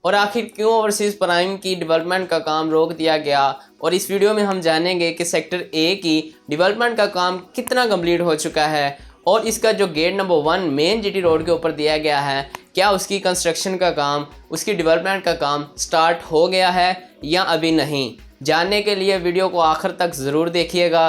और आखिर क्यों ओवरसीज़ प्राइम की डेवलपमेंट का काम रोक दिया गया। और इस वीडियो में हम जानेंगे कि सेक्टर ए की डेवलपमेंट का काम कितना कंप्लीट हो चुका है और इसका जो gate number 1 main GT road के ऊपर दिया गया है, क्या उसकी कंस्ट्रक्शन का काम, उसकी डेवलपमेंट का काम स्टार्ट हो गया है या अभी नहीं। जानने के लिए वीडियो को आखिर तक ज़रूर देखिएगा।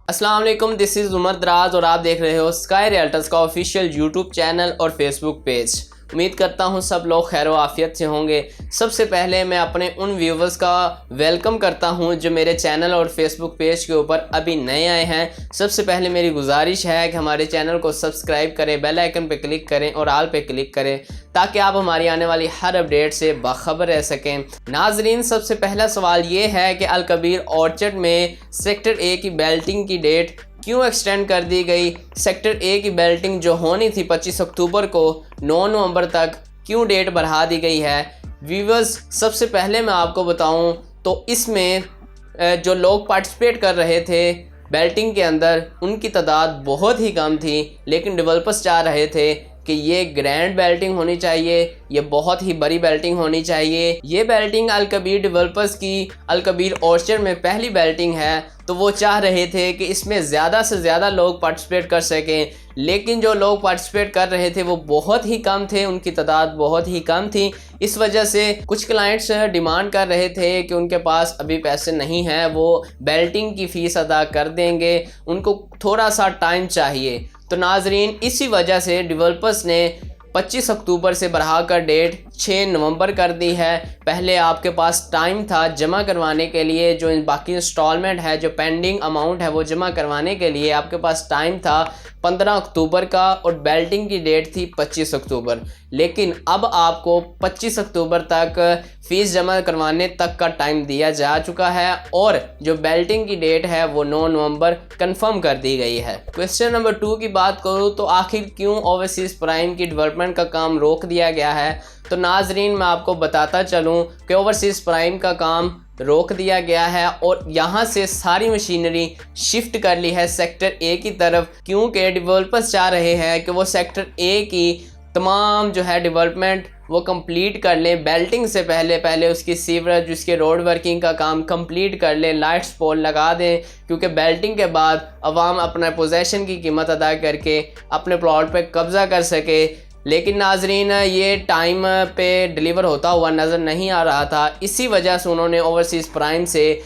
अस्सलाम वालेकुम, दिस इज़ उमर दराज और आप देख रहे हो स्काई रियल्टर्स का ऑफिशियल यूट्यूब चैनल और फेसबुक पेज। उम्मीद करता हूँ सब लोग खैर आफियत से होंगे। सबसे पहले मैं अपने उन व्यूवर्स का वेलकम करता हूँ जो मेरे चैनल और फेसबुक पेज के ऊपर अभी नए आए हैं। सबसे पहले मेरी गुजारिश है कि हमारे चैनल को सब्सक्राइब करें, बेल आइकन पे क्लिक करें और ऑल पे क्लिक करें ताकि आप हमारी आने वाली हर अपडेट से बाखबर रह सकें। नाजरीन, सबसे पहला सवाल ये है कि अल कबीर ऑर्चर्ड में सेक्टर ए की बेल्टिंग की डेट क्यों एक्सटेंड कर दी गई। सेक्टर ए की बेल्टिंग जो होनी थी 25 अक्टूबर को 9 नवंबर तक क्यों डेट बढ़ा दी गई है। व्यूवर्स, सबसे पहले मैं आपको बताऊं तो इसमें जो लोग पार्टिसिपेट कर रहे थे बेल्टिंग के अंदर उनकी तादाद बहुत ही कम थी, लेकिन डेवलपर्स चाह रहे थे कि ये ग्रैंड बेल्टिंग होनी चाहिए, ये बहुत ही बड़ी बेल्टिंग होनी चाहिए। ये बेल्टिंग अल कबीर डेवलपर्स की अल कबीर ऑर्चर्ड में पहली बेल्टिंग है, तो वो चाह रहे थे कि इसमें ज़्यादा से ज़्यादा लोग पार्टिसिपेट कर सकें, लेकिन जो लोग पार्टिसिपेट कर रहे थे वो बहुत ही कम थे, उनकी तादाद बहुत ही कम थी। इस वजह से कुछ क्लाइंट्स डिमांड कर रहे थे कि उनके पास अभी पैसे नहीं हैं, वो बेल्टिंग की फ़ीस अदा कर देंगे, उनको थोड़ा सा टाइम चाहिए। तो नाजरीन, इसी वजह से डेवलपर्स ने 25 अक्टूबर से बढ़ाकर डेट 6 नवंबर कर दी है। पहले आपके पास टाइम था जमा करवाने के लिए, जो बाकी इंस्टॉलमेंट है, जो पेंडिंग अमाउंट है वो जमा करवाने के लिए आपके पास टाइम था 15 अक्टूबर का और बेल्टिंग की डेट थी 25 अक्टूबर। लेकिन अब आपको 25 अक्टूबर तक फ़ीस जमा करवाने तक का टाइम दिया जा चुका है और जो बेल्टिंग की डेट है वो 9 नवंबर कंफर्म कर दी गई है। क्वेश्चन नंबर 2 की बात करूँ तो आखिर क्यों ओवरसीज़ प्राइम की डेवलपमेंट का काम रोक दिया गया है। तो नाजरीन, मैं आपको बताता चलूँ कि ओवरसीज़ प्राइम का काम रोक दिया गया है और यहाँ से सारी मशीनरी शिफ्ट कर ली है सेक्टर ए की तरफ, क्योंकि डेवलपर्स चाह रहे हैं कि वो सेक्टर ए की तमाम जो है डेवलपमेंट वो कंप्लीट कर लें। बेल्टिंग से पहले उसकी सीवरेज, उसके रोड वर्किंग का काम कंप्लीट कर लें, लाइट्स पोल लगा दें, क्योंकि बेल्टिंग के बाद अवाम अपना पोजेशन की कीमत अदा करके अपने प्लॉट पे कब्ज़ा कर सके। लेकिन नाजरीन, ये टाइम पे डिलीवर होता हुआ नज़र नहीं आ रहा था। इसी वजह से उन्होंने ओवरसीज़ प्राइम से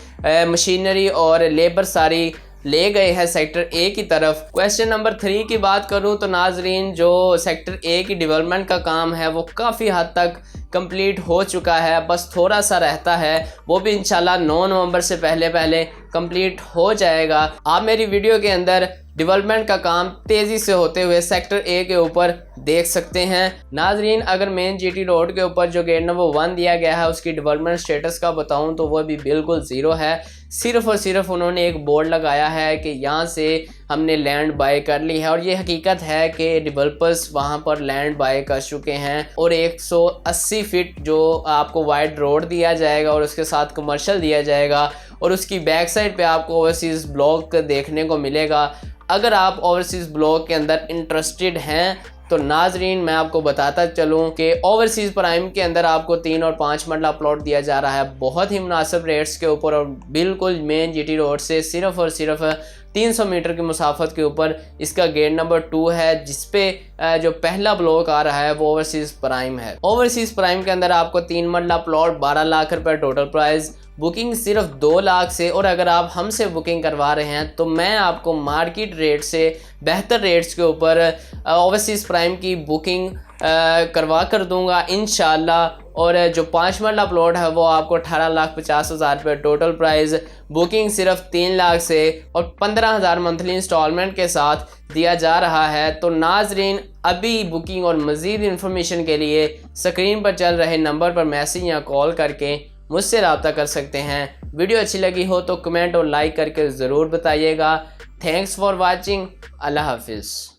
मशीनरी और लेबर सारी ले गए हैं सेक्टर ए की तरफ। क्वेश्चन नंबर 3 की बात करूं तो नाजरीन, जो सेक्टर ए की डेवलपमेंट का काम है वो काफ़ी हद तक कंप्लीट हो चुका है, बस थोड़ा सा रहता है, वो भी इंशाल्लाह 9 नवंबर से पहले कंप्लीट हो जाएगा। आप मेरी वीडियो के अंदर डेवलपमेंट का काम तेज़ी से होते हुए सेक्टर ए के ऊपर देख सकते हैं। नाजरीन, अगर मेन जीटी रोड के ऊपर जो गेट नंबर 1 दिया गया है उसकी डेवलपमेंट स्टेटस का बताऊं तो वो भी बिल्कुल ज़ीरो है। सिर्फ़ और सिर्फ उन्होंने एक बोर्ड लगाया है कि यहाँ से हमने लैंड बाय कर ली है, और ये हकीकत है कि डेवलपर्स वहाँ पर लैंड बाय कर चुके हैं और 180 फीट जो आपको वाइड रोड दिया जाएगा और उसके साथ कमर्शियल दिया जाएगा और उसकी बैक साइड पे आपको ओवरसीज़ ब्लॉक देखने को मिलेगा। अगर आप ओवरसीज़ ब्लॉक के अंदर इंटरेस्टेड हैं तो नाजरीन, मैं आपको बताता चलूँ कि ओवरसीज़ प्राइम के अंदर आपको 3 और 5 मरला प्लॉट दिया जा रहा है बहुत ही मुनासिब रेट्स के ऊपर और बिल्कुल मेन जीटी रोड से सिर्फ़ और सिर्फ 300 मीटर की मुसाफत के ऊपर इसका गेट नंबर 2 है, जिसपे जो पहला ब्लॉक आ रहा है वो ओवरसीज़ प्राइम है। ओवरसीज़ प्राइम के अंदर आपको 3 मरला प्लॉट 12 लाख रुपए टोटल प्राइस, बुकिंग सिर्फ 2 लाख से, और अगर आप हमसे बुकिंग करवा रहे हैं तो मैं आपको मार्केट रेट से बेहतर रेट्स के ऊपर ओवरसीज़ प्राइम की बुकिंग करवा कर दूंगा इंशाल्लाह। और जो 5 मरला प्लॉट है वो आपको 18,50,000 रुपये टोटल प्राइस, बुकिंग सिर्फ 3 लाख से और 15,000 मंथली इंस्टॉलमेंट के साथ दिया जा रहा है। तो नाजरीन, अभी बुकिंग और मज़ीद इन्फॉर्मेशन के लिए स्क्रीन पर चल रहे नंबर पर मैसेज या कॉल करके मुझसे रब्ता कर सकते हैं। वीडियो अच्छी लगी हो तो कमेंट और लाइक करके ज़रूर बताइएगा। Thanks for watching. अल्लाह हाफिज़।